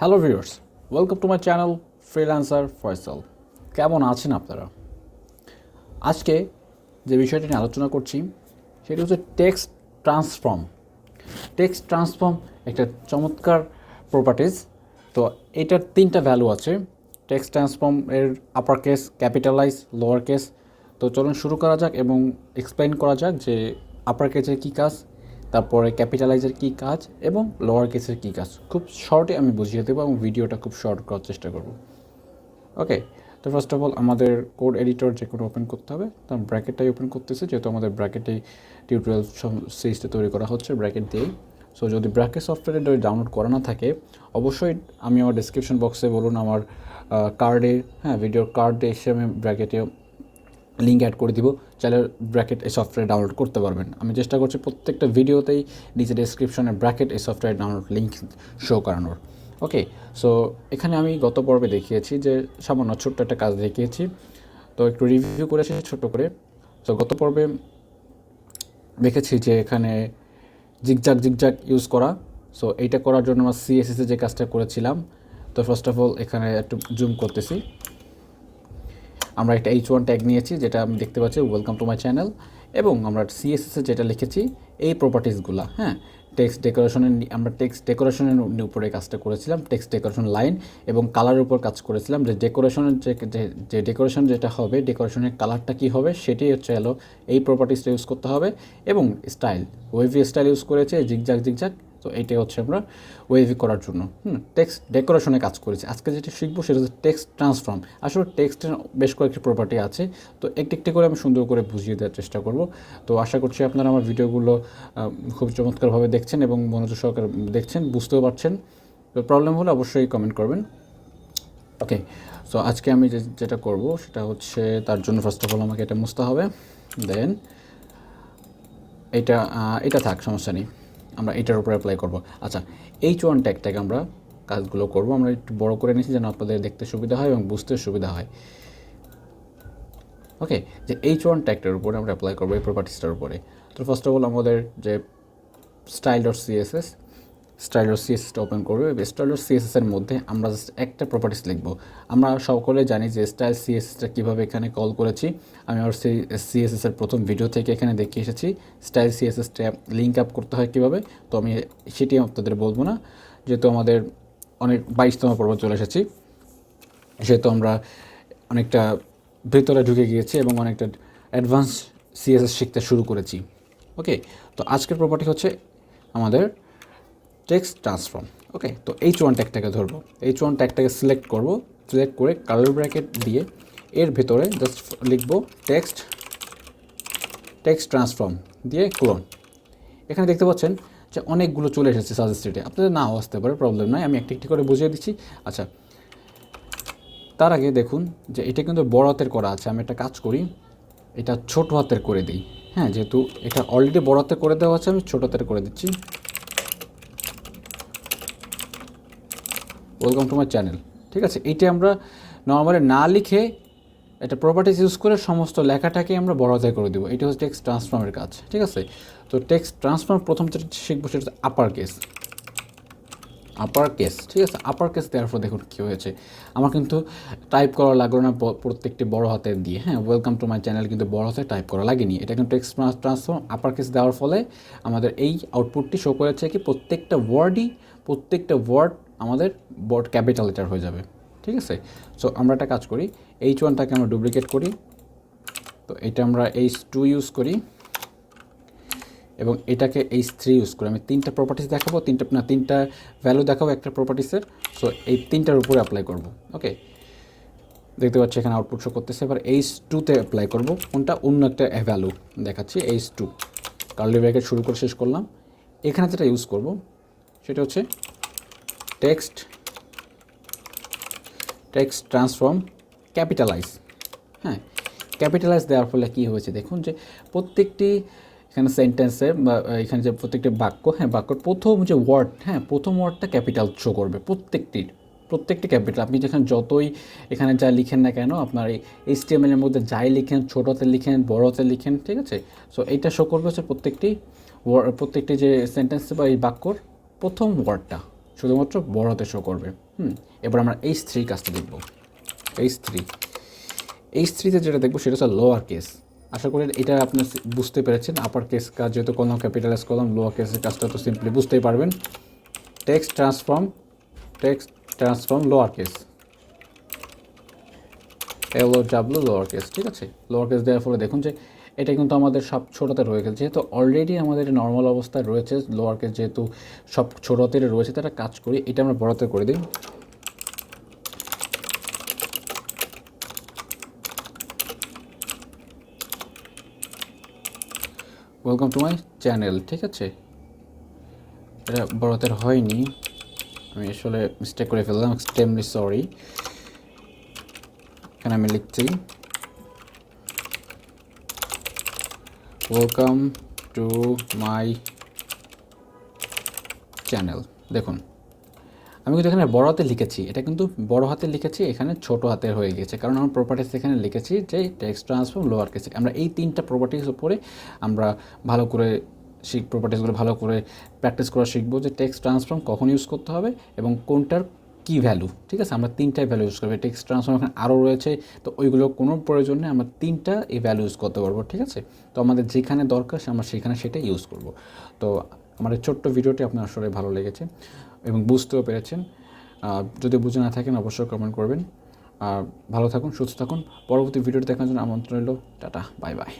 Hello viewers, welcome to my channel freelancer Faisal. কেমন আছেন আপনারা? আজকে যে বিষয়টি নিয়ে আলোচনা করছি সেটি হচ্ছে টেক্সট ট্রান্সফর্ম। টেক্সট ট্রান্সফর্ম একটা চমৎকার প্রপার্টিজ। তো এটার তিনটা ভ্যালু আছে। টেক্সট ট্রান্সফর্ম এর upper case, capitalise, lower case. তো চলুন শুরু করা যাক এবং এক্সপ্লেন করা যাক যে আপার কেসের কী কাজ, তারপরে ক্যাপিটালাইজের কী কাজ এবং লোয়ার কেসের কী কাজ। খুব শর্টে আমি বুঝিয়ে দেবো এবং ভিডিওটা খুব শর্ট করার চেষ্টা করব। ওকে, তো ফার্স্ট অফ অল আমাদের কোড এডিটর যে কোনো ওপেন করতে হবে। তো ব্র্যাকেটটাই ওপেন করতেছে, যেহেতু আমাদের ব্র্যাকেটেই টিউটোরিয়াল সিরিজটা তৈরি করা হচ্ছে ব্র্যাকেট দিয়েই। সো যদি ব্র্যাকেট সফটওয়্যারে ডাউনলোড করা না থাকে, অবশ্যই আমি আমার ডিসক্রিপশন বক্সে বলুন আমার কার্ডে, ভিডিওর কার্ডে এসে আমি ব্র্যাকেটে লিঙ্ক অ্যাড করে দিব, চাইলে ব্র্যাকেট এই সফটওয়্যার ডাউনলোড করতে পারবেন। আমি চেষ্টা করছি প্রত্যেকটা ভিডিওতেই নিচে ডেসক্রিপশনে ব্র্যাকেট এই সফটওয়্যার ডাউনলোড লিঙ্ক শো করানোর। ওকে, সো এখানে আমি গত পর্বে দেখিয়েছি যে সামান্য ছোট্ট একটা কাজ দেখিয়েছি, তো একটু রিভিউ করেছি ছোট্ট করে। তো গত পর্বে দেখেছি যে এখানে জিগজাগ ইউজ করা। সো এইটা করার জন্য আমার সিএসএসে যে কাজটা করেছিলাম, তো ফার্স্ট অফ অল এখানে একটু জুম করতেছি। আমরা একটা H1 ট্যাগ নিয়েছি, যেটা আমি দেখতে পাচ্ছি ওয়েলকাম টু মাই চ্যানেল, এবং আমরা সিএসএসে যেটা লিখেছি এই প্রপার্টিসগুলো, টেক্সট ডেকোরেশনের, আমরা টেক্সট ডেকোরেশনের উপরে কাজটা করেছিলাম, টেক্সট ডেকোরেশন লাইন এবং কালারের উপর কাজ করেছিলাম। যে ডেকোরেশনের যে ডেকোরেশন যেটা হবে, ডেকোরেশনের কালারটা কী হবে সেটাই হচ্ছে এই প্রপার্টিসটা ইউজ করতে হবে। এবং স্টাইল, ওয়েভি স্টাইল ইউজ করেছে, জিগজাগ। তো এইটাই হচ্ছে আমরা ওয়েভি করার জন্য টেক্সট ডেকোরেশনে কাজ করেছি। আজকে যেটা শিখবো সেটা হচ্ছে টেক্সট ট্রান্সফর্ম। আসলে টেক্সটের বেশ কয়েকটি প্রপার্টি আছে, তো একটি করে আমি সুন্দর করে বুঝিয়ে দেওয়ার চেষ্টা করব। তো আশা করছি আপনারা আমার ভিডিওগুলো খুব চমৎকারভাবে দেখছেন এবং মনোযোগ সহকারে দেখছেন, বুঝতেও পারছেন। তো প্রবলেম হলে অবশ্যই কমেন্ট করবেন। ওকে, সো আজকে আমি যেটা করব সেটা হচ্ছে, তার জন্য ফার্স্ট অফ অল আমাকে এটা মুছতে হবে। দেন এটা থাক, সমস্যা নেই, আমরা এটার উপরে অ্যাপ্লাই করব। আচ্ছা, H1 ট্যাগটাকে আমরা কাজগুলো করব, আমরা একটু বড় করে নিয়েছি যেন আপনাদের দেখতে সুবিধা হয় এবং বুঝতে সুবিধা হয়। ওকে, যে H1 ট্যাগটার উপরে আমরা অ্যাপ্লাই করবো এই প্রপার্টিসটার উপরে। তো ফার্স্ট অফ অল আমাদের যে স্টাইল.css ওপেন করবে। স্টাইল.css এর মধ্যে আমরা জাস্ট একটা প্রপার্টিস লিখবো। আমরা সকলে জানি যে স্টাইল সিএসএসটা কীভাবে এখানে কল করেছি। আমি আমার সিএসএস এর প্রথম ভিডিও থেকে এখানে দেখে এসেছি স্টাইল সিএসএসটা লিঙ্ক আপ করতে হয় কীভাবে। তো আমি সেটি আপনাদের বলবো না, যেহেতু আমাদের অনেক 22তম পর্ব চলে এসেছি, সেহেতু আমরা অনেকটা ভেতরে ঢুকে গিয়েছি এবং অনেকটা অ্যাডভান্স সিএসএস শিখতে শুরু করেছি। ওকে, তো আজকের প্রপার্টি হচ্ছে আমাদের টেক্সট ট্রান্সফর্ম। ওকে, তো H1 ট্যাগটাকে ধরবো, H1 ট্যাগটাকে সিলেক্ট করব, সিলেক্ট করে কার্লি ব্র্যাকেট দিয়ে এর ভেতরে জাস্ট লিখবো টেক্সট ট্রান্সফর্ম দিয়ে ক্লোন। এখানে দেখতে পাচ্ছেন যে অনেকগুলো চলে এসেছে সাজেস্টেডে, আপনাদের নাও আসতে পারে, প্রবলেম নয়, আমি একটি করে বুঝিয়ে দিচ্ছি। আচ্ছা, তার আগে দেখুন যে এটা কিন্তু বড় হাতের করা আছে। আমি একটা কাজ করি, এটা ছোট হাতের করে দিই। যেহেতু এটা অলরেডি বড় হাতে করে দেওয়া আছে, আমি ছোট হাতের করে দিচ্ছি। Welcome to my channel. ঠিক আছে, এইটা আমরা নর্মালি না লিখে এটা প্রপার্টিস ইউজ করে সমস্ত লেখাটাকে আমরা বড় হাতে করে দেবো। এটা হচ্ছে টেক্সট ট্রান্সফর্মের কাজ। ঠিক আছে, তো টেক্সট ট্রান্সফর্ম প্রথম যেটা শিখবো সেটা হচ্ছে আপার কেস। ঠিক আছে, আপার কেস দেওয়ার পর দেখুন কী হয়েছে, আমার কিন্তু টাইপ করা লাগলো না প্রত্যেকটি বড় হাতের দিয়ে। ওয়েলকাম টু মাই চ্যানেল কিন্তু বড় হাতে টাইপ করা লাগেনি। এটা কিন্তু টেক্সট ট্রান্সফর্ম আপার কেস দেওয়ার ফলে আমাদের এই আউটপুটটি শো করেছে কি প্রত্যেকটা ওয়ার্ড আমাদের ক্যাপিটাল লেটার হয়ে যাবে। ঠিক আছে, সো আমরা একটা কাজ করি, H1টাকে আমরা ডুপ্লিকেট করি, তো এটা আমরা H2 ইউজ করি এবং এটাকে H3 ইউজ করি। আমি তিনটা প্রপার্টিস দেখাবো, তিনটা ভ্যালু দেখাবো একটা প্রপার্টিসের। সো এই তিনটার উপরে অ্যাপ্লাই করব। ওকে, দেখতে পাচ্ছি এখানে আউটপুট শো করতেছে। এবার H2তে অ্যাপ্লাই করব, কোনটা অন্য একটা ভ্যালু দেখাচ্ছি, H2 কার্লি ব্র্যাকেট শুরু করে শেষ করলাম। এখানে যেটা ইউজ করব সেটা হচ্ছে টেক্সট ট্রান্সফর্ম ক্যাপিটালাইজ। ক্যাপিটালাইজ দেওয়ার ফলে কী হয়েছে দেখুন, যে প্রত্যেকটি এখানে সেন্টেন্সে বা এখানে যে প্রত্যেকটি বাক্য, বাক্যর প্রথম যে ওয়ার্ড, প্রথম ওয়ার্ডটা ক্যাপিটাল শো করবে, প্রত্যেকটি ক্যাপিটাল। আপনি যেখানে যতই এখানে যা লিখেন না কেন, আপনার এই HTML এর মধ্যে যাই লিখেন, ছোটোতে লিখেন, বড়োতে লিখেন, ঠিক আছে। সো এইটা শো করবে হচ্ছে প্রত্যেকটি যে সেন্টেন্স বা এই বাক্যর প্রথম ওয়ার্ডটা। শুধুমাত্র বড় হাতে শো করবে। এবার আমরা H3 কাজটা দেখব। H3তে যেটা দেখবো সেটা হচ্ছে লোয়ার কেস। আশা করি এটা আপনি বুঝতে পেরেছেন। আপার কেস কাজ যেহেতু করলাম, ক্যাপিটালাইজ করলাম, লোয়ার কেসের কাজটা তো সিম্পলি বুঝতেই পারবেন। Text transform lower case, LOW lower case, ঠিক আছে। লোয়ার কেস দেওয়ার ফলে দেখুন যে এটা কিন্তু আমাদের সব ছোটোতে রয়ে গেছে, যেহেতু অলরেডি আমাদের নর্মাল অবস্থায় রয়েছে। লোয়ার কেস যেহেতু সব ছোটোতে রয়েছে, তারা কাজ করি এটা আমরা বড়তে করে দিই। ওয়েলকাম টু মাই চ্যানেল, ঠিক আছে। এটা বড়তের হয়নি, আমি আসলে মিস্টেক করে ফেললাম, এক্সট্রিমলি সরি। এখানে আমি লিখছি ওয়েলকাম টু মাই চ্যানেল। দেখুন আমি কিন্তু এখানে বড় হাতে লিখেছি, এটা কিন্তু বড় হাতে লিখেছি, এখানে ছোট হাতের হয়ে গেছে, কারণ আমার প্রপার্টিস এখানে লিখেছি যে টেক্সট ট্রান্সফর্ম লোয়ার কেসে। আমরা এই 3টা প্রপার্টিস উপরে আমরা ভালো করে প্রপার্টিসগুলো ভালো করে প্র্যাকটিস করা শিখবো, যে টেক্সট ট্রান্সফর্ম কখন ইউজ করতে হবে এবং কোনটার কী ভ্যালু, ঠিক আছে। আমরা 3টাই ভ্যালু ইউজ করবো। টেক্সট ট্রান্সফর্ম এখানে আরও রয়েছে, তো ওইগুলো কোনো প্রয়োজন নেই, আমরা 3টা এই ভ্যালু ইউজ করতে পারবো, ঠিক আছে। তো আমাদের যেখানে দরকার আমরা সেখানে সেটাই ইউজ করব। তো আমার এই ছোট্ট ভিডিওটি আপনার আসলে ভালো লেগেছে এবং বুঝতেও পেরেছেন। যদি বুঝে না থাকেন অবশ্যই কমেন্ট করবেন। আর ভালো থাকুন, সুস্থ থাকুন। পরবর্তী ভিডিওটি দেখার জন্য আমন্ত্রণ রইল। Tata, bye bye.